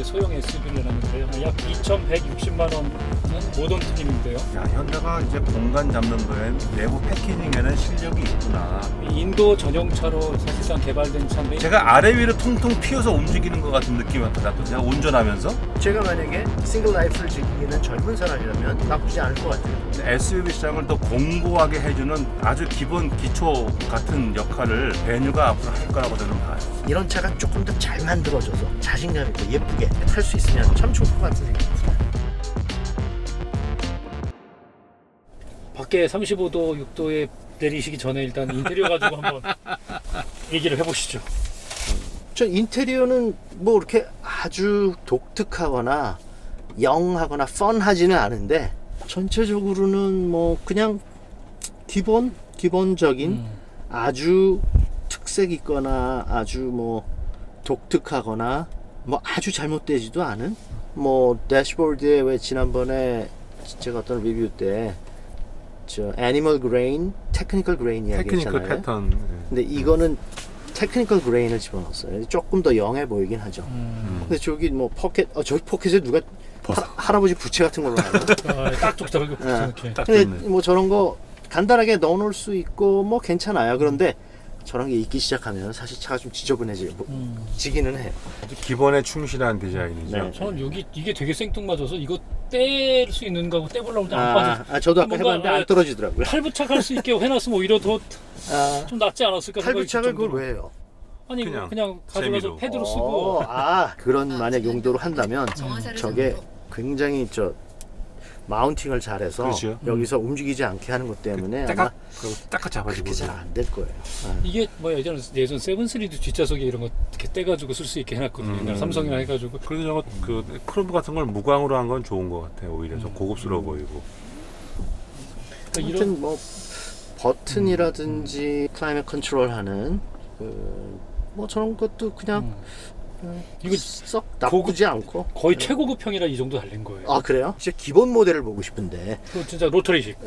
소형 SUV를 내놨는데요. 약 2,160만 원은 모던 트림인데요. 야, 현대가 이제 공간 잡는 거에 내부 패키징에는 실력이 있구나. 인도 전용차로 사실상 개발된 차인데 제가 아래 위로 통통 튀어서 움직이는 것 같은 느낌이 받았거든요. 운전하면서. 제가 만약에 싱글 라이프를 즐기는 젊은 사람이라면 나쁘지 않을 것 같아요. SUV 시장을 더 공고하게 해주는 아주 기본 기초 같은 역할을 베뉴가 앞으로 할 거라고 저는 봐요. 이런 차가 조금 더 잘 만들어져서 자신감 있고 예쁘게 탈 수 있으면 참 좋을 것 같은 생각이 들어요. 밖에 35도, 6도에 내리시기 전에 일단 인테리어 가지고 한번 얘기를 해보시죠. 저 인테리어는 뭐 이렇게 아주 독특하거나 영하거나 펀하지는 않은데 전체적으로는 뭐 그냥 기본적인 아주 특색 있거나 아주 뭐 독특하거나 뭐 아주 잘못되지도 않은 뭐 대시보드에 왜 지난번에 제가 어떤 리뷰 때 저 애니멀 그레인, 테크니컬 그레인 이야기했잖아요. 테크니컬 패턴. 근데 이거는 테크니컬 그레인을 집어넣었어요. 조금 더 영해 보이긴 하죠. 근데 저기 뭐 포켓, 저기 포켓에 누가 할아버지 부채 같은 걸로 하나? 딱 좋다고 네. 이렇게. 딱 근데 좋네. 뭐 저런 거 간단하게 넣어놓을 수 있고 뭐 괜찮아요. 그런데 저런 게 있기 시작하면 사실 차가 좀 지저분해지기는 해요. 기본에 충실한 디자인이죠. 네. 저는 이게 되게 생뚱맞아서 이거 뗄 수 있는 거하고 떼보려고 했는데 안 빠져. 저도 아까 뭔가, 해봤는데 안 떨어지더라고요. 탈부착할 수 있게 해놨으면 오히려 더 좀 아, 낫지 않았을까 생각이 탈부착을 들 그걸 정도로. 왜 해요? 아니 그냥 그냥 가져가서 재미로. 패드로 쓰고 그런 만약 용도로 한다면 저게 굉장히 마운팅을 잘해서 그렇죠. 여기서 움직이지 않게 하는 것 때문에 아마 딱딱 잡아지고. 그렇게 잘 안 될 거예요. 이게 뭐 예전 세븐스리드 뒷좌석에 이런 거 이렇게 떼가지고 쓸 수 있게 해놨거든요. 옛날 삼성이나 해가지고. 그래도 저거 그 크롬 같은 걸 무광으로 한 건 좋은 것 같아요. 오히려 좀 고급스러워 보이고. 그러니까 이런 아무튼 뭐 버튼이라든지 클라이밋 컨트롤하는 뭐 저런 것도 그냥 이거 썩 나쁘지 않고 거의 최고급형이라 이 정도 달린 거예요. 아 그래요? 진짜 기본 모델을 보고 싶은데 그 진짜 로터리식.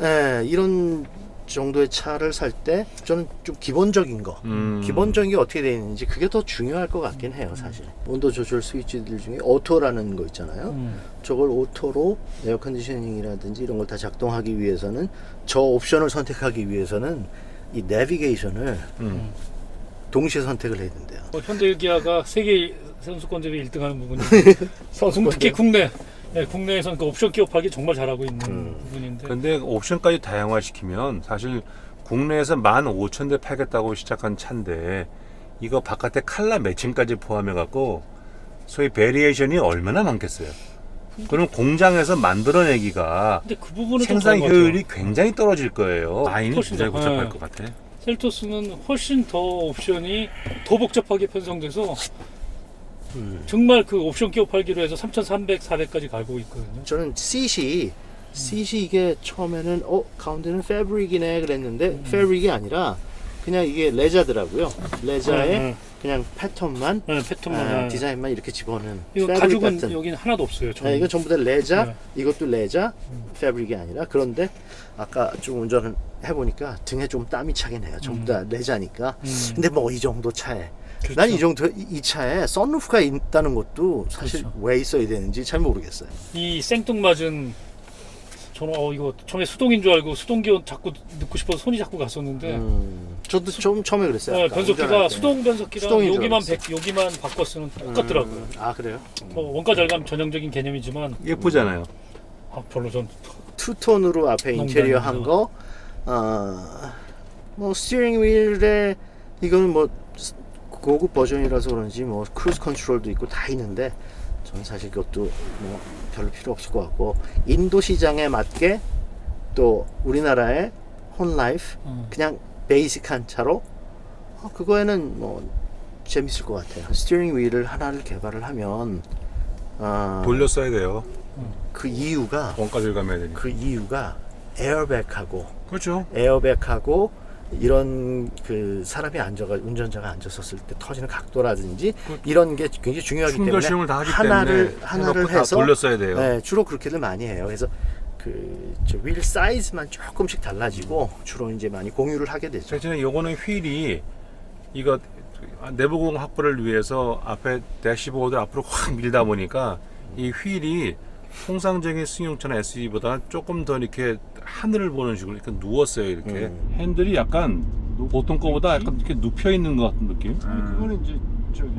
이런 정도의 차를 살 때 저는 좀 기본적인 거 기본적인 게 어떻게 되어 있는지 그게 더 중요할 것 같긴 해요 사실. 온도 조절 스위치들 중에 오토라는 거 있잖아요. 저걸 오토로 에어컨디셔닝이라든지 이런 걸 다 작동하기 위해서는 저 옵션을 선택하기 위해서는 이 내비게이션을 동시에 선택을 해야 된대요. 현대기아가 세계 선수권대회 1등하는 부분이 특히 국내에서는 그 옵션 기업하기 정말 잘하고 있는 부분인데. 근데 옵션까지 다양화시키면 사실 국내에서 15,000대 팔겠다고 시작한 차인데 이거 바깥에 칼라 매칭까지 포함해 갖고 소위 베리에이션이 얼마나 많겠어요. 그럼 공장에서 만들어내기가 근데 그 부분은 생산 좀 다른 것 효율이 굉장히 떨어질 거예요. 라인이 훨씬 굉장히 더, 복잡할 네. 것 같아. 셀토스는 훨씬 더 옵션이 더 복잡하게 편성돼서 정말 그 옵션 기업하기로 해서 3,300, 400까지 갈고 있거든요. 저는 씰이 이게 처음에는 가운데는 패브릭이네 그랬는데 패브릭이 아니라 그냥 이게 레자더라고요. 레자에 그냥 패턴만 패턴만 디자인만 이렇게 집어넣은 이거 패브릭 가죽은 같은. 여기는 하나도 없어요. 저는. 이거 전부 다 레자, 네. 이것도 레자, 패브릭이 아니라. 그런데 아까 좀 운전을 해보니까 등에 좀 땀이 차긴 해요. 전부 다 레자니까. 근데 뭐 이 정도 차에 그렇죠. 난 이 정도 이 차에 썬루프가 있다는 것도 사실 그렇죠. 왜 있어야 되는지 잘 모르겠어요. 이 생뚱맞은 저는 이거 처음에 수동인 줄 알고 수동기어 자꾸 넣고 싶어서 손이 자꾸 갔었는데 저도 좀 처음에 그랬어요. 아까 변속기가 운전할 때. 수동 변속기랑 수동인 줄 여기만 바꿨으면 똑같더라고요. 그래요? 원가 절감 전형적인 개념이지만 예쁘잖아요. 별로 전 투톤으로 앞에 인테리어 한 거, 뭐 스티어링 휠에 이거는 뭐 고급 버전이라서 그런지 뭐 크루즈 컨트롤도 있고 다 있는데 저는 사실 그것도 뭐 별로 필요 없을 것 같고 인도 시장에 맞게 또 우리나라의 혼라이프 그냥 베이직한 차로 그거에는 뭐 재밌을 것 같아요. 스티어링 휠을 하나를 개발을 하면 돌려 써야 돼요. 그 이유가 원가 절감해야 되니까. 에어백하고 그렇죠. 이런 그 사람이 운전자가 앉았었을 때 터지는 각도라든지 이런 게 굉장히 중요하기 때문에 충돌시험을 다 하기 하나를 때문에 다 해서 돌려 써야 돼요. 네, 주로 그렇게들 많이 해요. 그래서 휠 사이즈만 조금씩 달라지고 주로 이제 많이 공유를 하게 되죠. 사실은 요거는 휠이 이거 내부공 확보를 위해서 앞에 대시보드를 앞으로 확 밀다 보니까 이 휠이 통상적인 승용차나 SUV보다 조금 더 이렇게 하늘을 보는 식으로 이렇게 누웠어요. 이렇게 핸들이 약간 보통 거보다 약간 이렇게 눕혀 있는 것 같은 느낌. 그거는 이제 저기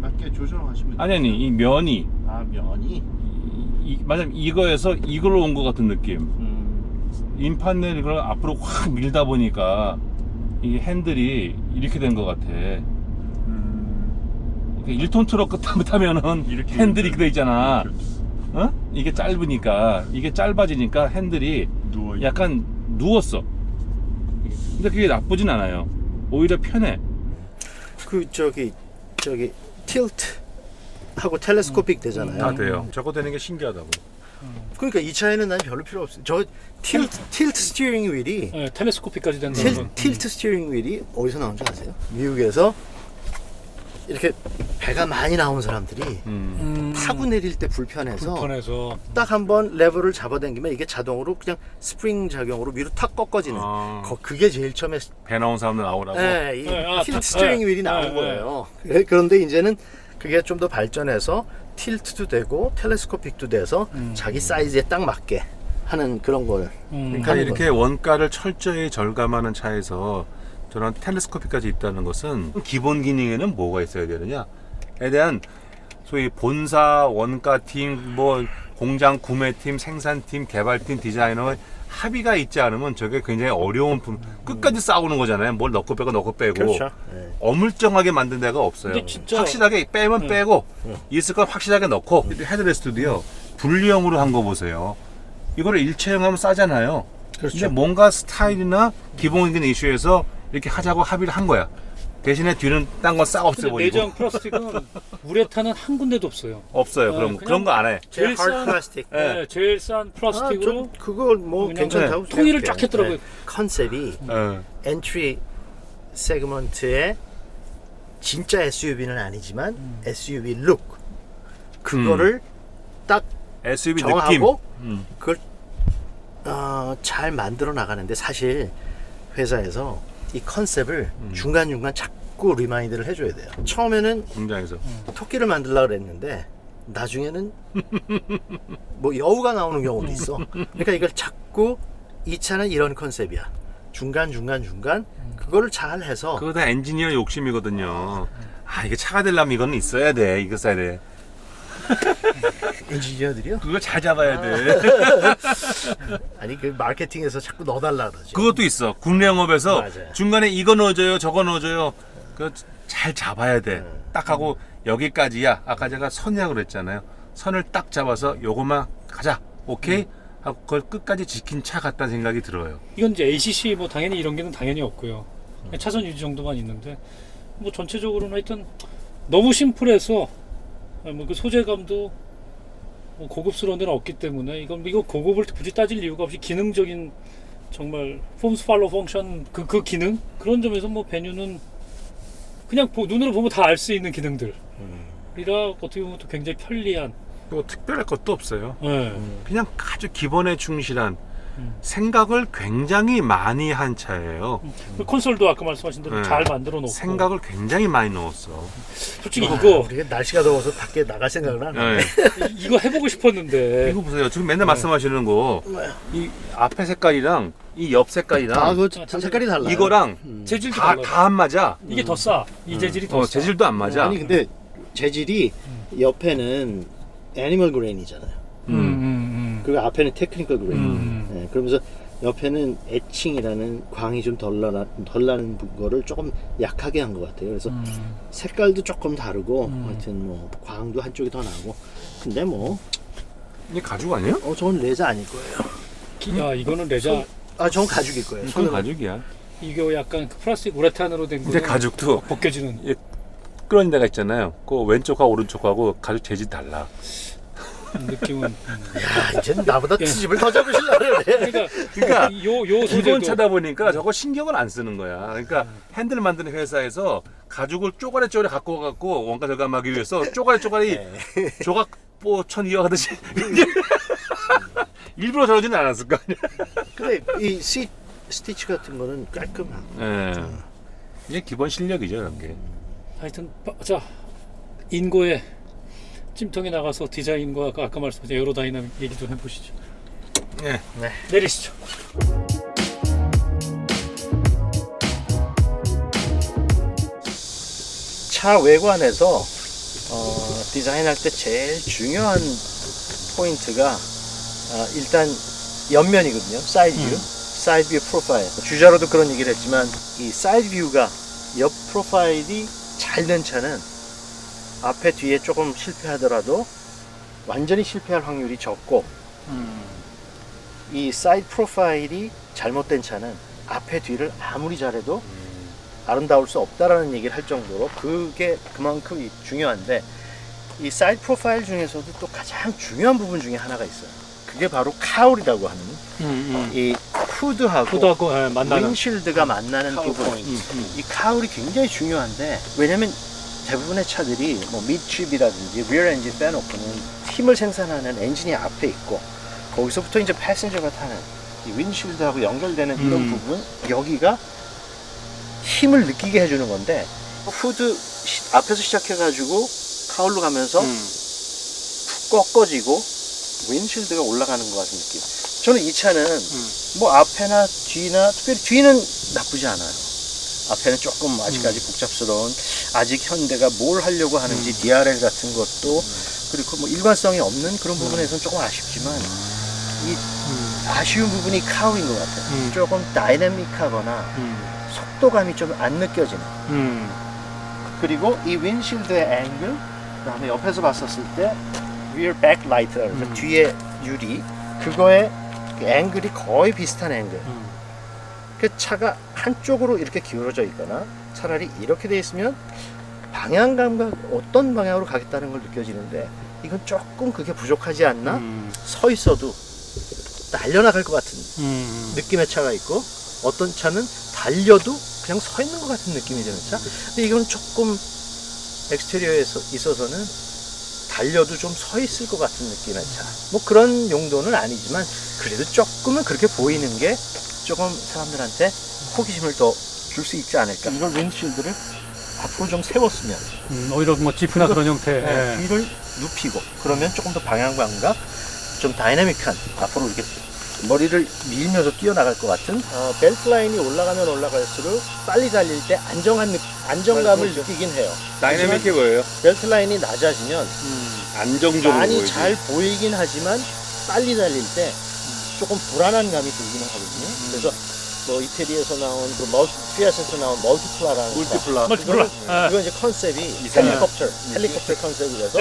맞게 조절하시면 돼요. 아니 이 면이 면이 맞아요. 이거에서 이걸로 온 것 같은 느낌. 인판넬 이걸 앞으로 확 밀다 보니까 이 핸들이 이렇게 된 것 같아. 1톤 트럭 타면은 이렇게 핸들이 이렇게 돼 있잖아. 어? 이게 짧으니까 이게 짧아지니까 핸들이 누워 약간 누웠어. 근데 그게 나쁘진 않아요. 오히려 편해. 그 저기 틸트 하고 텔레스코픽 되잖아요. 다 돼요. 저거 되는 게 신기하다고. 그러니까 이 차에는 난 별로 필요 없어요. 저 틸트 스티어링 휠이 네, 텔레스코픽까지 된다는 건. 틸트 스티어링 휠이 어디서 나온 줄 아세요? 미국에서 이렇게 배가 많이 나온 사람들이 타고 내릴 때 불편해서 딱 한번 레버를 잡아당기면 이게 자동으로 그냥 스프링 작용으로 위로 탁 꺾어지는 그게 제일 처음에 배 나온 사람들 나오라고. 이 틸트 스티어링 휠이 나온 거예요. 그런데 이제는 그게 좀 더 발전해서 틸트도 되고 텔레스코픽도 돼서 자기 사이즈에 딱 맞게 하는 그런 걸 그러니까 이렇게 원가를 철저히 절감하는 차에서 저런 텔레스코픽까지 있다는 것은 기본 기능에는 뭐가 있어야 되느냐에 대한 소위 본사, 원가팀, 뭐 공장 구매팀, 생산팀, 개발팀, 디자이너의 합의가 있지 않으면 저게 굉장히 어려운 끝까지 싸우는 거잖아요. 뭘 넣고 빼고 넣고 빼고. 그렇죠. 어물쩡하게 만든 데가 없어요. 근데 진짜- 확실하게 빼면 빼고 있을 건 확실하게 넣고. 헤드레스트도요. 분리형으로 한 거 보세요. 이거를 일체형하면 싸잖아요. 그렇죠. 근데 뭔가 스타일이나 기본적인 이슈에서 이렇게 하자고 합의를 한 거야. 대신에 뒤는 딴 건 싹 근데 없애버리고. 내장 플라스틱은 우레탄은 한 군데도 없어요. 없어요. 그냥 그런 거 안 해. 제일 하드 싼 플라스틱. 네, 제일 싼 플라스틱으로 그거 뭐 그냥 괜찮다고 통일을 생각해요. 쫙 했더라고요. 네. 컨셉이 예. 엔트리 세그먼트의 진짜 SUV는 아니지만 SUV 룩 그거를 딱 SUV 느낌. 정하고 음. 그걸 잘 만들어 나가는데 사실 회사에서 이 컨셉을 중간중간 자꾸 리마인드를 해줘야 돼요. 처음에는 공장에서. 토끼를 만들려고 그랬는데 나중에는 뭐 여우가 나오는 경우도 있어. 그러니까 이걸 자꾸 이 차는 이런 컨셉이야. 중간 그거를 잘 해서 그거 다 엔지니어 욕심이거든요. 아, 이게 차가 되려면 이거는 있어야 돼. 이거 써야 돼. 엔지니어들이요? 그거 잘 잡아야 돼. 아니 그 마케팅에서 자꾸 넣어달라 그러죠. 그것도 있어. 국내 영업에서 맞아요. 중간에 이거 넣어줘요, 저거 넣어줘요. 그거 잘 잡아야 돼. 딱 하고 여기까지야. 아까 제가 선이라고 그랬잖아요. 선을 딱 잡아서 요것만 가자. 오케이? 하고 그걸 끝까지 지킨 차 같다는 생각이 들어요. 이건 이제 ACC 뭐 당연히 이런 게는 당연히 없고요. 그냥 차선 유지 정도만 있는데 뭐 전체적으로는 하여튼 너무 심플해서 뭐 그 소재감도 뭐 고급스러운 데는 없기 때문에 이거 고급을 굳이 따질 이유가 없이 기능적인 정말 폼스 팔로우 펑션 그 기능 그런 점에서 뭐 베뉴는 그냥 눈으로 보면 다 알 수 있는 기능들이라 어떻게 보면 또 굉장히 편리한 또 특별할 것도 없어요. 네. 그냥 아주 기본에 충실한 생각을 굉장히 많이 한 차예요. 그 콘솔도 아까 말씀하신 대로 네. 잘 만들어 놓고 생각을 굉장히 많이 넣었어. 솔직히 이거 우리가 날씨가 더워서 밖에 나갈 생각을 안 해. 네. 이거 해보고 싶었는데 이거 보세요. 지금 맨날 말씀하시는 거, 이 앞에 색깔이랑 이 옆 색깔이랑 그 색깔이 달라. 이거랑 재질도 다 달라요. 안 맞아. 이게 더 싸. 이 재질이 더 싸. 재질도 안 맞아. 아니 근데 재질이 옆에는 애니멀 그레인이잖아요. 그리고 앞에는 테크니컬 그레인. 네, 그러면서 옆에는 애칭이라는 광이 좀 덜 나는 거를 조금 약하게 한 것 같아요. 그래서 색깔도 조금 다르고 하여튼 뭐 광도 한쪽이 더 나고. 근데 뭐 이게 가죽 아니에요? 저건 레자 아닐 거예요. 야 이거는 레자 저건 가죽일 거예요. 이건 가죽이야. 이거 약간 그 플라스틱 우레탄으로 된 근데 거는 가죽도 벗겨지는 그런 데가 있잖아요. 그 왼쪽하고 오른쪽하고 가죽 재질 달라. 느낌은 야, 이제는 나보다 트집을 더 잡으시려고 그래. 그러니까 요 기본 소재도 차다 보니까 저거 신경을 안 쓰는 거야. 그러니까 핸들 만드는 회사에서 가죽을 쪼가리 갖고 와갖고 원가 절감하기 위해서 쪼가리 조각 천 이어가듯이 일부러 저러지는 않았을 거 아니야. 근데 이 스티치 같은 거는 깔끔하고. 예. 이게 기본 실력이죠, 이런 게. 하여튼 자 인고의 찜통에 나가서 디자인과 아까 말씀하신 에어로다이나믹 얘기 좀 해보시죠. 네. 내리시죠. 차 외관에서 디자인할 때 제일 중요한 포인트가 일단 옆면이거든요. 사이드 뷰, 사이드 뷰 프로파일. 주자로도 그런 얘기를 했지만 이 사이드 뷰가 옆 프로파일이 잘 된 차는 앞에 뒤에 조금 실패하더라도 완전히 실패할 확률이 적고 이 사이드 프로파일이 잘못된 차는 앞에 뒤를 아무리 잘해도 아름다울 수 없다라는 얘기를 할 정도로 그게 그만큼 중요한데 이 사이드 프로파일 중에서도 또 가장 중요한 부분 중에 하나가 있어요. 그게 바로 카울이라고 하는 이 후드하고 만나는 윈실드가 만나는 카울 부분. 포인트. 이 카울이 굉장히 중요한데 왜냐면 대부분의 차들이 뭐 미드집이라든지 리어 엔진 빼놓고는 힘을 생산하는 엔진이 앞에 있고 거기서부터 이제 패신저가 타는 이 윈실드하고 연결되는 이런 부분 여기가 힘을 느끼게 해주는 건데 후드 앞에서 시작해가지고 카울로 가면서 푹 꺾어지고 윈실드가 올라가는 것 같은 느낌. 저는 이 차는 뭐 앞에나 뒤나 특별히 뒤는 나쁘지 않아요. 앞에는 조금 아직까지 복잡스러운 아직 현대가 뭘 하려고 하는지 DRL 같은 것도 그리고 뭐 일관성이 없는 그런 부분에서는 조금 아쉽지만 이 아쉬운 부분이 카울인 것 같아요. 조금 다이내믹하거나 속도감이 좀 안 느껴지는. 그리고 이 윈실드의 앵글, 그다음에 옆에서 봤었을 때 rear backlight, 그래서 뒤에 유리, 그거의 그 앵글이 거의 비슷한 앵글. 그 차가 한쪽으로 이렇게 기울어져 있거나 차라리 이렇게 돼 있으면 방향 감각 어떤 방향으로 가겠다는 걸 느껴지는데 이건 조금 그게 부족하지 않나? 서 있어도 날려나갈 것 같은 느낌의 차가 있고 어떤 차는 달려도 그냥 서 있는 것 같은 느낌이 드는 차. 근데 이건 조금 엑스테리어에 있어서는 달려도 좀 서 있을 것 같은 느낌의 차. 뭐 그런 용도는 아니지만 그래도 조금은 그렇게 보이는 게 조금 사람들한테 호기심을 더 줄 수 있지 않을까. 이런 윈실드를 앞으로 좀 세웠으면 오히려 뭐 지프나 그런 형태. 뒤를 눕히고 그러면 조금 더 방향 감각 좀 다이내믹한 앞으로 이렇게 머리를 밀면서 뛰어나갈 것 같은 벨트 라인이 올라가면 올라갈수록 빨리 달릴 때 안정감을 느끼긴 해요. 다이내믹해 보여요. 벨트 라인이 낮아지면 안정적으로 많이 보이지. 잘 보이긴 하지만 빨리 달릴 때 조금 불안한 감이 들기는 하거든요. 그래서 뭐 이태리에서 나온 그 피아트에서 나온 멀티플라라는 그건 이제 컨셉이 헬리콥터 컨셉이라서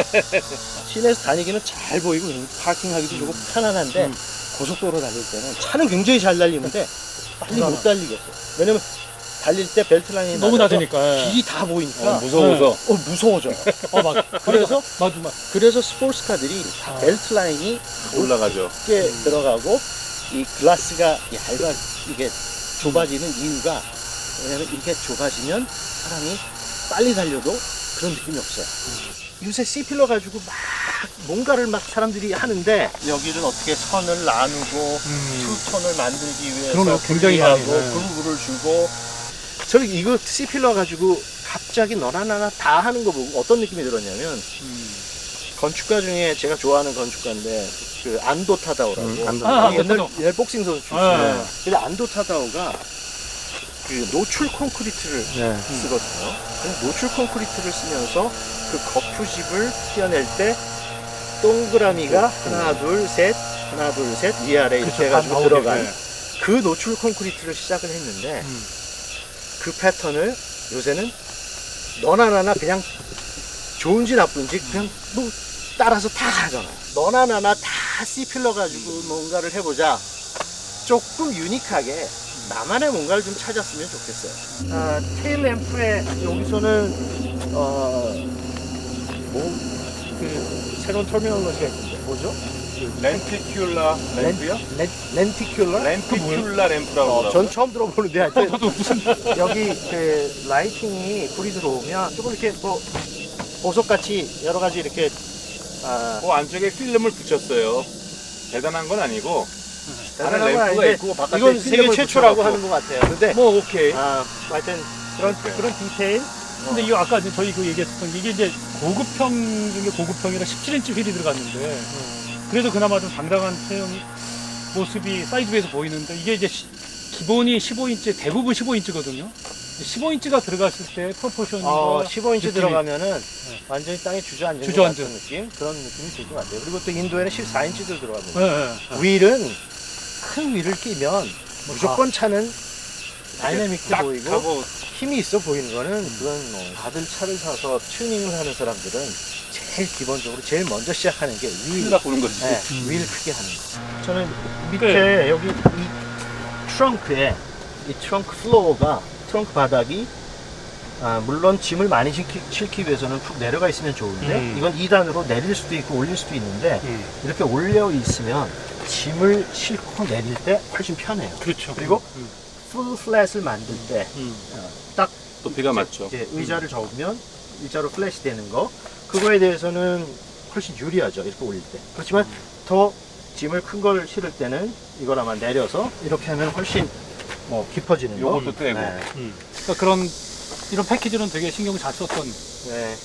시내에서 다니기는 잘 보이고 파킹하기도 좋고 편안한데 고속도로 달릴 때는 차는 굉장히 잘 달리는데 빨리 못 달리겠어. 왜냐면 달릴 때 벨트 라인이 너무 낮아서 낮으니까. 길이 다 보이니까 무서워서. 무서워져요. 그래서 맞아. 그래서 스포츠카들이 다 벨트 라인이 올라가죠. 깊게 들어가고 이 글라스가 이게 좁아지는 이유가 왜냐면 이렇게 좁아지면 사람이 빨리 달려도 그런 느낌이 없어요. 요새 C필러 가지고 막 뭔가를 막 사람들이 하는데 여기는 어떻게 선을 나누고 투톤을 만들기 위해서 그런 거 굉장히 많이 하고 그루브를 주고 저는 이거 C필러 가지고 갑자기 너나 나나 다 하는 거 보고 어떤 느낌이 들었냐면 건축가 중에 제가 좋아하는 건축가인데 그 안도 타다오라고 옛날 복싱 선수 출신이에요. 근데 안도 타다오가 그 노출 콘크리트를 쓰거든요. 근데 노출 콘크리트를 쓰면서 그 거푸집을 튀어낼 때 동그라미가 하나 둘 셋 위아래 이렇게 해가지고 들어간 그 노출 콘크리트를 시작을 했는데 그 패턴을 요새는 너나 나나 그냥 좋은지 나쁜지 그냥 뭐 따라서 다 하잖아요. 너나 나나 다 C필러 가지고 뭔가를 해보자. 조금 유니크하게 나만의 뭔가를 좀 찾았으면 좋겠어요. 테일 램프에 여기서는 그 새로운 터미널로지가 있는데 뭐죠? 렌티큘라 램프요? 렌티큘러? 렌티큘라 램프라고. 전 처음 들어보는데 하여튼 여기 그 라이팅이 불이 들어오면 조금 이렇게 뭐 보석같이 여러 가지 이렇게 그 안쪽에 필름을 붙였어요. 대단한 건 아니고 대단한 안에 건 램프가 아닌데 있고 바깥에 이건 세계 필름을 최초라고 붙여갖고. 하는 것 같아요. 근데 뭐 오케이. 하여튼 그런 디테일 근데 이거 아까 이제 저희 그 얘기했었던 게 이게 이제 고급형 중에 고급형이라 17인치 휠이 들어갔는데 그래도 그나마 좀 당당한 체형 모습이 사이드뷰에서 보이는데 이게 이제 기본이 15인치 대부분 15인치거든요. 15인치가 들어갔을 때 프로포션과 15인치 느낌이- 들어가면은 완전히 땅에 주저앉은 것 주저앉은. 같은 느낌? 그런 느낌이 들 것 같아요. 그리고 또 인도에는 14인치도 들어가거든요. 네, 네. 휠은 큰 휠을 끼면 무조건 차는 다이내믹해 딱 보이고 하고 힘이 있어 보이는 거는 그건 뭐 다들 차를 사서 튜닝을 하는 사람들은 제일 기본적으로 제일 먼저 시작하는 게 휠. 휘나 보는 거지. 네, 휠 크게 하는 거. 저는 밑에 여기 이 트렁크에 이 트렁크 플로어가 트렁크 바닥이 물론 짐을 많이 실기 위해서는 푹 내려가 있으면 좋은데 이건 2단으로 내릴 수도 있고 올릴 수도 있는데 이렇게 올려 있으면 짐을 싣고 내릴 때 훨씬 편해요. 그렇죠. 그리고 풀 플랫을 만들 때 딱 높이가 맞죠. 이제 의자를 접으면 의자로 플랫이 되는 거 그거에 대해서는 훨씬 유리하죠. 이렇게 올릴 때. 그렇지만 더 짐을 큰 걸 실을 때는 이걸 아마 내려서 이렇게 하면 훨씬 뭐 깊어지는 거. 요것도 떼고. 네. 그러니까 그런 이런 패키지는 되게 신경을 잘 썼던 네.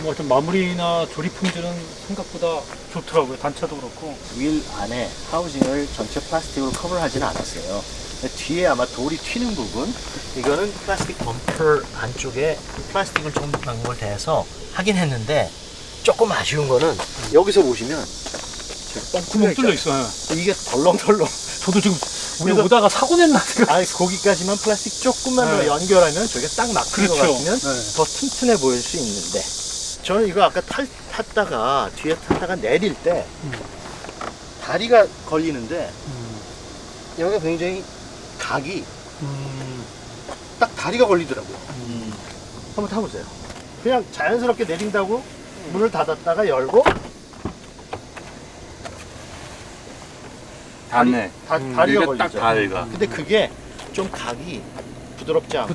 뭐 좀 마무리나 조립 품질은 생각보다 좋더라고요. 단차도 그렇고. 휠 안에 하우징을 전체 플라스틱으로 커버를 하지는 않았어요. 근데 뒤에 아마 돌이 튀는 부분 이거는 플라스틱 범퍼 안쪽에 플라스틱을 좀 넣은 걸 대서 하긴 했는데 조금 아쉬운 거는 여기서 보시면 구멍 뚫려 있어요. 이게 덜렁덜렁 저도 지금 우리 그래서- 오다가 사고 냈나 생각. 아니 거기까지만 플라스틱 조금만 더 네. 연결하면 저게 딱 막힌 것 그렇죠. 같으면 네. 더 튼튼해 보일 수 있는데 저는 이거 아까 탔다가 뒤에 탔다가 내릴 때 다리가 걸리는데 여기가 굉장히 각이 딱 다리가 걸리더라고요. 한번 타보세요. 그냥 자연스럽게 내린다고 문을 닫았다가 열고 닿네. 다리가 이게 걸리죠. 딱 다리가. 근데 그게 좀 각이 부드럽지 않고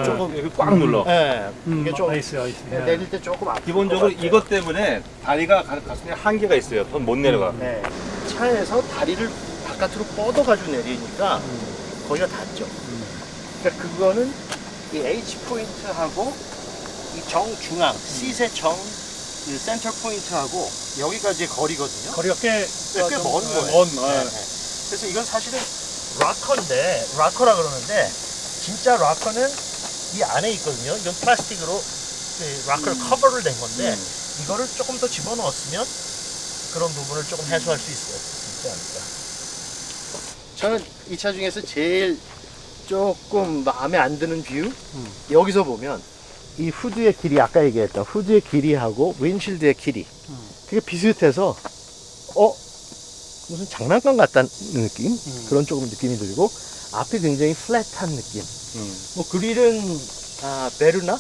조금 여기 꽉 눌러. 예, 이게 좀 아이스. 네. 내릴 때 조금 아플 기본적으로 것 같아요. 이것 때문에 다리가 가슴에 한계가 있어요. 더 못 내려가. 네. 차에서 다리를 바깥으로 뻗어가지고 내리니까 거기가 닿죠. 그러니까 그거는 이 H 포인트하고 이 정중앙 C의 이 센터 포인트하고 여기까지의 거리거든요. 거리가 꽤 꽤먼 거예요. 먼. 네, 네. 그래서 이건 사실은 락커인데 락커라 그러는데 진짜 락커는 이 안에 있거든요. 이건 플라스틱으로 락커를 커버를 된 건데 이거를 조금 더 집어넣었으면 그런 부분을 조금 해소할 수 있지 않을까. 저는 이 차 중에서 제일 조금 마음에 안 드는 뷰 여기서 보면 이 후드의 길이 아까 얘기했던 후드의 길이하고 윈실드의 길이 그게 비슷해서 무슨 장난감 같다는 느낌 그런 조금 느낌이 들고 앞이 굉장히 플랫한 느낌 뭐 그릴은 베르나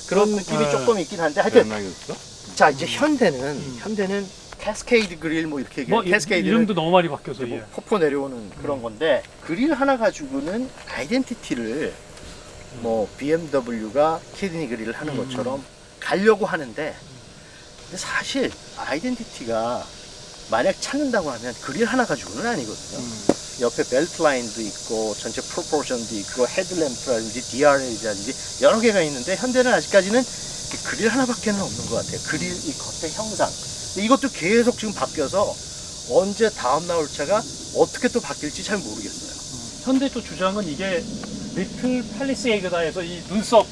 그런 느낌이 네. 조금 있긴 한데 하여튼 변하겠어? 자 이제 현대는 캐스케이드 그릴 뭐 이렇게 뭐 얘기해요. 캐스케이드는 이름도 너무 많이 바뀌어서 뭐 예. 폭포 내려오는 그런 건데 그릴 하나 가지고는 아이덴티티를 뭐 BMW가 키드니 그릴을 하는 것처럼 가려고 하는데 근데 사실 아이덴티티가 만약 찾는다고 하면 그릴 하나 가지고는 아니거든요. 옆에 벨트 라인도 있고 전체 프로포션도 있고 헤드램프라든지 DRL이라든지 여러 개가 있는데 현대는 아직까지는 이 그릴 하나밖에는 없는 것 같아요. 그릴 이 겉의 형상. 근데 이것도 계속 지금 바뀌어서 언제 다음 나올 차가 어떻게 또 바뀔지 잘 모르겠어요. 현대 또 주장은 이게 리틀 팰리세이드다 해서 이 눈썹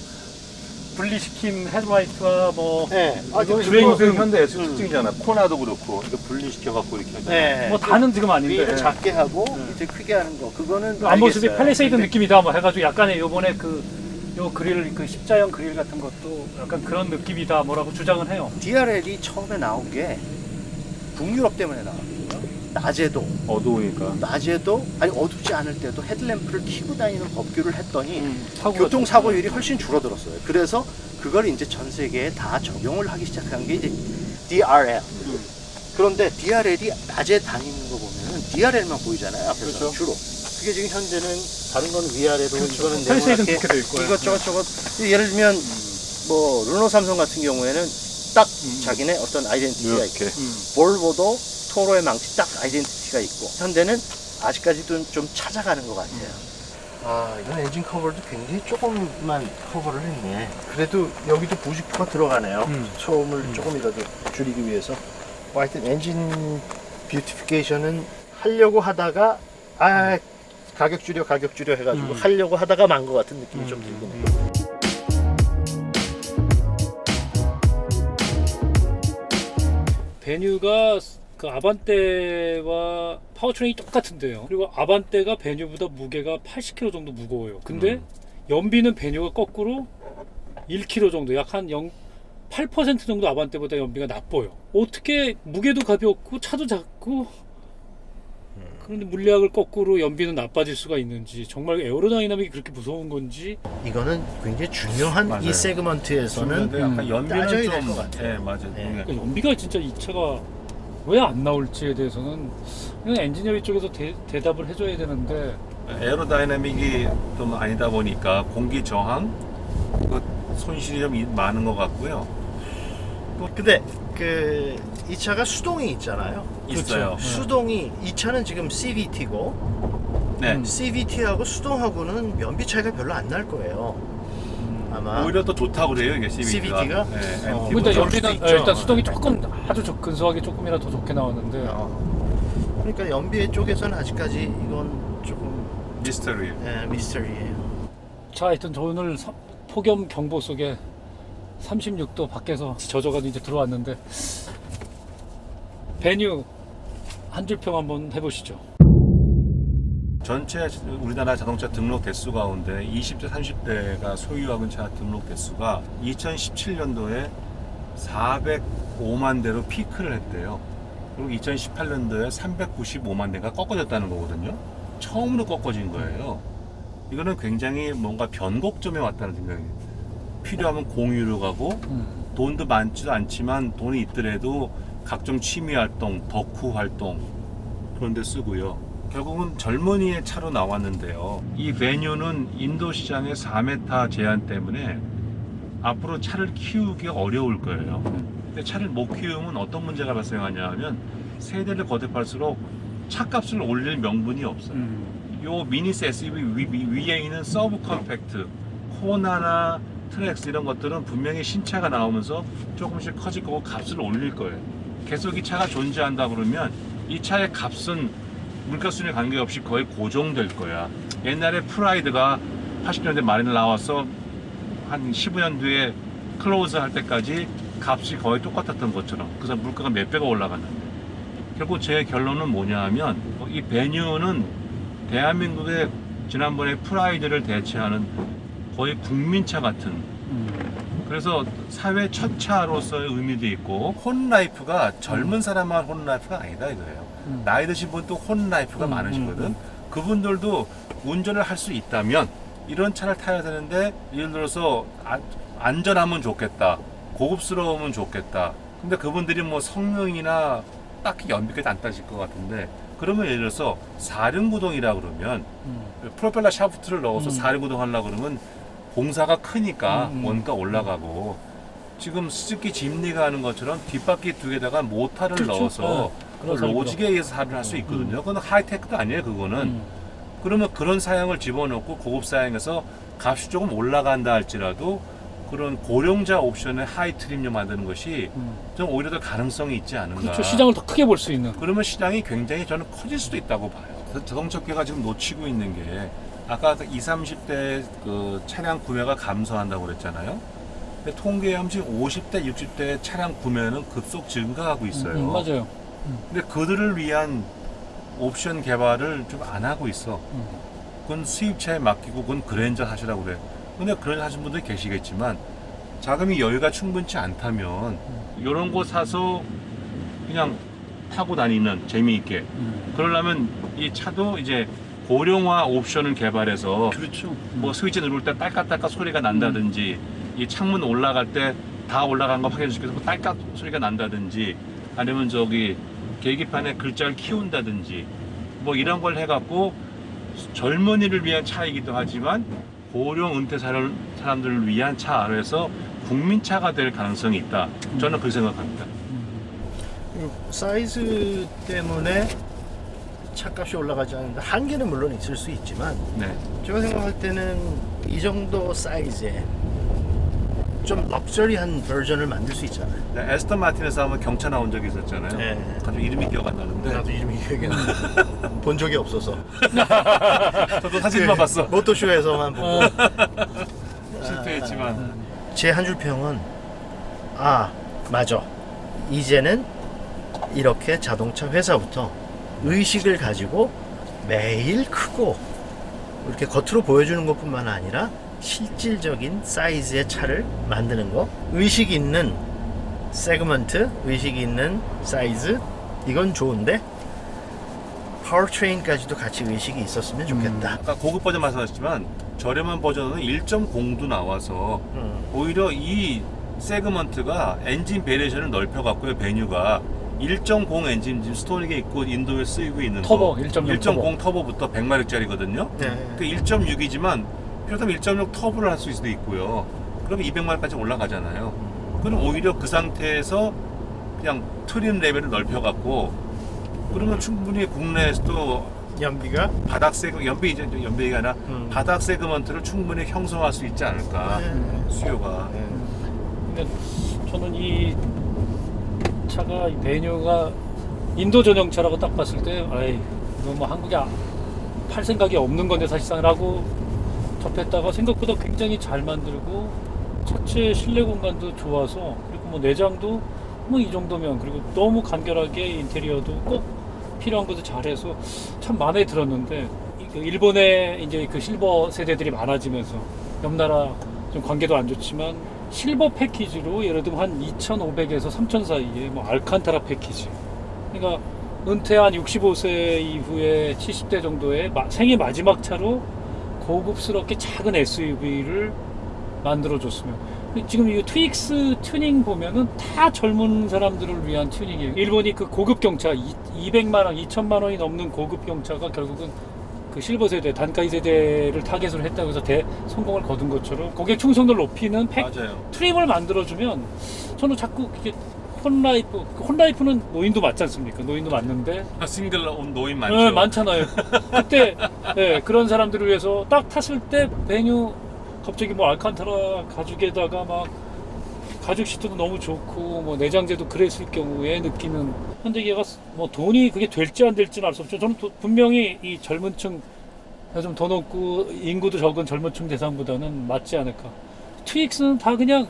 분리시킨 헤드라이트와 뭐 네. 이거 주행 주행 현대 S 특징이잖아. 코나도 그렇고 이거 분리시켜갖고 이렇게 하잖아. 네. 뭐 다는 지금 아닌데 위를 예. 작게 하고 밑을 크게 하는 거 그거는 앞모습이 알겠어요. 팰리세이드 근데 느낌이다 뭐 해가지고 약간의 요번에 요 그릴 그 십자형 그릴 같은 것도 약간 그런 느낌이다 뭐라고 주장을 해요. DRL이 처음에 나온 게 북유럽 때문에 나왔거든요. 낮에도 어두우니까. 아니 어둡지 않을 때도 헤드램프를 켜고 다니는 법규를 했더니 사고가 교통사고율이 훨씬 줄어들었어요. 그래서 그걸 이제 전 세계에 다 적용을 하기 시작한 게 이제 DRL. 그런데 DRL이 낮에 다니는 거 보면은 DRL만 보이잖아요. 앞에서 그렇죠. 주로. 그게 지금 현재는 다른 건 위아래로 그렇죠. 이거는 팰리세이드는 네모나게 그렇게 돼 있고요. 이것저것 예를 들면 뭐 르노 삼성 같은 경우에는 딱 자기네 어떤 아이덴티티가 있고 이렇게. 볼보도 토로의 망치 딱 아이덴티티가 있고 현대는 아직까지도 좀 찾아가는 것 같아요. 아, 이건 엔진 커버도 굉장히 조금만 커버를 했네. 그래도 여기도 부직포가 들어가네요. 소음을 조금이라도 줄이기 위해서. 하여튼 엔진 뷰티피케이션은 하려고 하다가 가격 줄여 해가지고 하려고 하다가 만 것 같은 느낌이 좀 들긴 해요. 베뉴가 그 아반떼와 파워트레인이 똑같은데요. 그리고 아반떼가 베뉴보다 무게가 80kg 정도 무거워요. 근데 연비는 베뉴가 거꾸로 1kg 정도, 약 한 8% 정도 아반떼보다 연비가 나빠요. 어떻게 무게도 가볍고 차도 작고 그런데 물리학을 거꾸로 연비는 나빠질 수가 있는지, 정말 에어로다이나믹이 그렇게 무서운 건지. 이거는 굉장히 중요한 맞아요. 이 세그먼트에서는 약간 연비는 따져야 될 좀 것 같아요. 네, 맞아요. 네. 그러니까 연비가 진짜 이 차가 왜 안 나올지에 대해서는 그냥 엔지니어링 쪽에서 대답을 해줘야 되는데. 에어로다이내믹이 좀 아니다 보니까 공기 저항 그 손실이 좀 많은 것 같고요. 근데 그 이 차가 수동이 있잖아요. 있어요. 수동이 이 차는 지금 CVT고 네. CVT하고 수동하고는 연비 차이가 별로 안 날 거예요. 아마 오히려 더 좋다고 그래요, 이게 CVT가. CVT 가? 네, 어, MT 일단 보다. 연비는 수도 있죠. 일단 수동이 조금 아주 근소하게 조금이라도 더 좋게 나왔는데. 그러니까 연비 쪽에서는 아직까지 이건 조금 미스터리. 미스터리예요. 자, 하여튼 저 오늘 폭염 경보 속에 36도 밖에서 젖어가지고 이제 들어왔는데, 베뉴 한 줄 평 한번 해보시죠. 전체 우리나라 자동차 등록 대수 가운데 20대, 30대가 소유하는 차 등록 대수가 2017년도에 405만 대로 피크를 했대요. 그리고 2018년도에 395만 대가 꺾어졌다는 거거든요. 처음으로 꺾어진 거예요. 이거는 굉장히 뭔가 변곡점에 왔다는 생각이. 필요하면 공유로 가고 돈도 많지도 않지만 돈이 있더라도 각종 취미 활동, 덕후 활동 그런 데 쓰고요. 결국은 젊은이의 차로 나왔는데요. 이 베뉴는 인도 시장의 4m 제한 때문에 앞으로 차를 키우기 어려울 거예요. 근데 차를 못 키우면 어떤 문제가 발생하냐 하면 세대를 거듭할수록 차값을 올릴 명분이 없어요. 요 미니스 SUV 위에 있는 서브 컴팩트, 코나나 트랙스 이런 것들은 분명히 신차가 나오면서 조금씩 커질 거고 값을 올릴 거예요. 계속 이 차가 존재한다 그러면 이 차의 값은 물가순위 관계없이 거의 고정될 거야. 옛날에 프라이드가 80년대 말에 나와서 한 15년 뒤에 클로즈 할 때까지 값이 거의 똑같았던 것처럼, 그래서 물가가 몇 배가 올라갔는데, 결국 제 결론은 뭐냐 하면 이 베뉴는 대한민국의 지난번에 프라이드를 대체하는 거의 국민차 같은, 그래서 사회 첫 차로서의 의미도 있고, 혼라이프가 젊은 사람만 혼라이프가 아니다 이거예요. 나이 드신 분도 혼라이프가 많으시거든. 그분들도 운전을 할 수 있다면 이런 차를 타야 되는데, 예를 들어서 안전하면 좋겠다, 고급스러우면 좋겠다. 근데 그분들이 뭐 성능이나 딱히 연비까지 안 따질 것 같은데, 그러면 예를 들어서 4륜구동이라 그러면 프로펠러 샤프트를 넣어서 4륜구동 하려고 그러면 공사가 크니까 원가 올라가고, 지금 스즈키 짐니가 하는 것처럼 뒷바퀴 두 개다가 모터를 그렇죠. 넣어서 그런 사람이다. 로직에 의해서 사를 할 수 있거든요. 그건 하이테크도 아니에요, 그거는. 그러면 그런 사양을 집어넣고 고급 사양에서 값이 조금 올라간다 할지라도 그런 고령자 옵션의 하이 트림료 만드는 것이 좀 오히려 더 가능성이 있지 않은가. 그렇죠. 시장을 더 크게 볼 수 있는. 그러면 시장이 굉장히 저는 커질 수도 있다고 봐요. 자동차계가 지금 놓치고 있는 게, 아까 20, 30대 그 차량 구매가 감소한다고 그랬잖아요. 근데 통계에 하면 지금 50대, 60대 차량 구매는 급속 증가하고 있어요. 맞아요. 근데 그들을 위한 옵션 개발을 좀 안 하고 있어. 그건 수입차에 맡기고 그건 그랜저 하시라고 그래. 근데 그랜저 하신 분들이 계시겠지만 자금이 여유가 충분치 않다면 이런 거 사서 그냥 타고 다니는, 재미있게. 그러려면 이 차도 이제 고령화 옵션을 개발해서, 그렇죠. 뭐 스위치 누를 때 딸깍딸깍 소리가 난다든지, 이 창문 올라갈 때 다 올라간 거 확인해주기 위해서 딸깍 소리가 난다든지, 아니면 저기 계기판에 글자를 키운다든지, 뭐 이런 걸 해갖고 젊은이를 위한 차이기도 하지만 고령 은퇴 사람들을 위한 차로 해서 국민차가 될 가능성이 있다. 저는 그렇게 생각합니다. 사이즈 때문에 차값이 올라가지 않는데 한계는 물론 있을 수 있지만 네. 제가 생각할 때는 이 정도 사이즈에 좀 럭셔리한 버전을 만들 수 있잖아요. 네, 에스턴 마틴에서 한번 경차 나온 적이 있었잖아요. 네. 갑자기 이름이 기억 안 나는데. 나도 이름이 기억이 안 나. 본 적이 없어서. 저도 사진만 봤어. 모토쇼에서만 보고. 실패했지만. 제 한 줄 평은 맞아. 이제는 이렇게 자동차 회사부터 의식을 가지고 매일 크고 이렇게 겉으로 보여주는 것뿐만 아니라 실질적인 사이즈의 차를 만드는 거, 의식 있는 세그먼트, 의식 있는 사이즈, 이건 좋은데 파워트레인까지도 같이 의식이 있었으면 좋겠다. 아까 고급 버전 말씀하셨지만 저렴한 버전은 1.0도 나와서 오히려 이 세그먼트가 엔진 베리에이션을 넓혀갖고요. 베뉴가 1.0 엔진 지금 스토닉에 있고 인도에 쓰이고 있는 터보, 거 1.0 터보부터 100마력짜리거든요. 네. 그 1.6이지만 필요하면 1.6 터보를 할 수도 있고요. 그러면 200마력까지 올라가잖아요. 그럼 오히려 그 상태에서 그냥 트림 레벨을 넓혀갖고 그러면 충분히 국내에서도 연비가 바닥 세그 연비가 아니라 바닥 세그먼트를 충분히 형성할 수 있지 않을까. 수요가. 근데 저는 이 차가 이 베뉴가 인도 전용차라고 딱 봤을 때 이거 뭐 한국에 팔 생각이 없는 건데 사실상이라고 접했다가 생각보다 굉장히 잘 만들고 차체 실내 공간도 좋아서 그리고 뭐 내장도 뭐 이 정도면 그리고 너무 간결하게 인테리어도 꼭 필요한 것도 잘해서 참 마음에 들었는데 일본에 이제 그 실버 세대들이 많아지면서 옆 나라 좀 관계도 안 좋지만 실버 패키지로 예를 들면 한 2,500에서 3,000 사이에 뭐 알칸타라 패키지. 그러니까 은퇴한 65세 이후에 70대 정도의 생애 마지막 차로 고급스럽게 작은 SUV를 만들어줬으면. 지금 이 트윅스 튜닝 보면은 다 젊은 사람들을 위한 튜닝이에요. 일본이 그 고급 경차 200만 원, 2천만 원이 넘는 고급 경차가 결국은 그 실버 세대, 단가이 세대를 타겟으로 했다고 해서 성공을 거둔 것처럼 고객 충성도를 높이는 맞아요. 트림을 만들어주면 저는 자꾸 이게 혼라이프는 노인도 맞지 않습니까? 노인도 맞는데 싱글 온 노인 많죠. 네, 많잖아요. 그때 그런 사람들을 위해서 딱 탔을 때 베뉴 갑자기 뭐 알칸타라 가죽에다가 막 가죽 시트도 너무 좋고 뭐 내장재도 그랬을 경우에 느끼는 현대기아가 뭐 돈이 그게 될지 안 될지는 알 수 없죠. 저는 분명히 이 젊은 층 좀 더 높고 인구도 적은 젊은 층 대상보다는 맞지 않을까. 트윅스는 다 그냥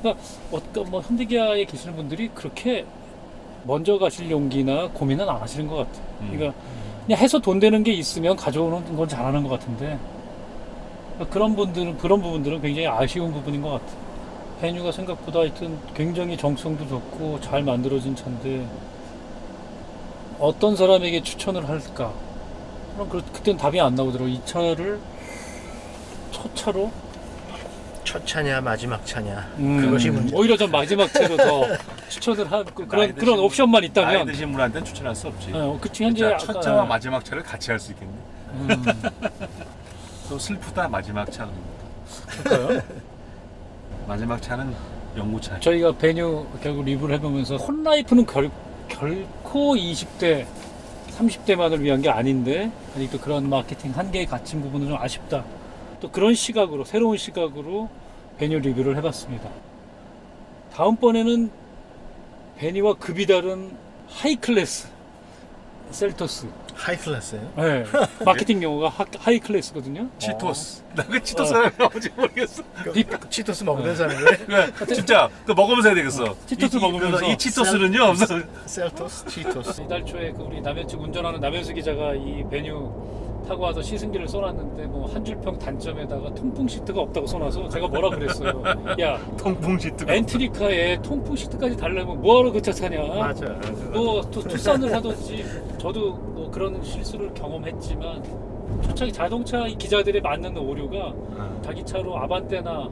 그러니까 뭐 현대기아에 계시는 분들이 그렇게 먼저 가실 용기나 고민은 안 하시는 것 같아요. 그러니까 그냥 해서 돈 되는 게 있으면 가져오는 건 잘하는 것 같은데 그런 부분들은 굉장히 아쉬운 부분인 것 같아요. 베뉴가 생각보다 하여튼 굉장히 정성도 좋고 잘 만들어진 차인데 어떤 사람에게 추천을 할까? 그럼 그때는 답이 안 나오더라고요. 이 차를 첫 차로 첫 차냐 마지막 차냐 그것이 문제. 오히려 전 마지막 차로 더 추천을 하고 그런 옵션만 나이 있다면 드신 분한테는 추천할 수 없지. 그치 현재 첫 차와 마지막 차를 같이 할 수 있겠네. 또 슬프다 마지막 차. 그럴까요? 마지막 차는 영구차. 저희가 베뉴 결국 리뷰를 해보면서 혼라이프는 결코 20대 30대만을 위한 게 아닌데 아직도 그런 마케팅 한계에 갇힌 부분은 좀 아쉽다. 또 그런 시각으로 새로운 시각으로 베뉴 리뷰를 해봤습니다. 다음번에는 베뉴와 급이 다른 하이클래스 셀토스. 하이클래스예요? 네, 마케팅 용어가 하이클래스거든요. 치토스. 나 그 치토스라는 나오지 모르겠어. 치토스 먹는 사람인데 그래, 진짜 그 먹으면서 해야 되겠어. 치토스 먹으면서. 이 치토스는요. 셀토스, 치토스. 이달 초에 우리 남현측 운전하는 남현수 기자가 이 베뉴 타고 와서 시승기를 쏘놨는데 뭐 한 줄평 단점에다가 통풍 시트가 없다고 써놔서 제가 뭐라 그랬어요. 야, 통풍 시트가 엔트리카에 통풍 시트까지 달려면 뭐하러 그 차 사냐. 맞아. 뭐 투싼을 하든지. 저도 뭐 그런 실수를 경험했지만 초창기 자동차 기자들이 맞는 오류가 자기 차로 아반떼나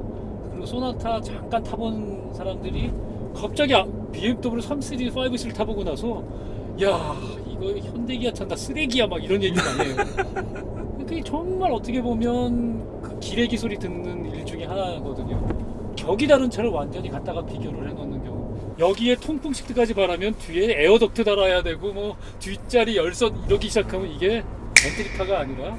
그리고 소나타 잠깐 타본 사람들이 갑자기 BMW 3 시리즈 5 시를 타보고 나서 야 이거 현대기아 찬다 쓰레기야 막 이런 얘기 많이 해요. 그게 정말 어떻게 보면 그 기레기 소리 듣는 일 중에 하나거든요. 격이 다른 차를 완전히 갖다가 비교를 해놓는 경우. 여기에 통풍 시트까지 바라면 뒤에 에어덕트 달아야 되고 뭐 뒷자리 열선 이러기 시작하면 이게 엔트리카가 아니라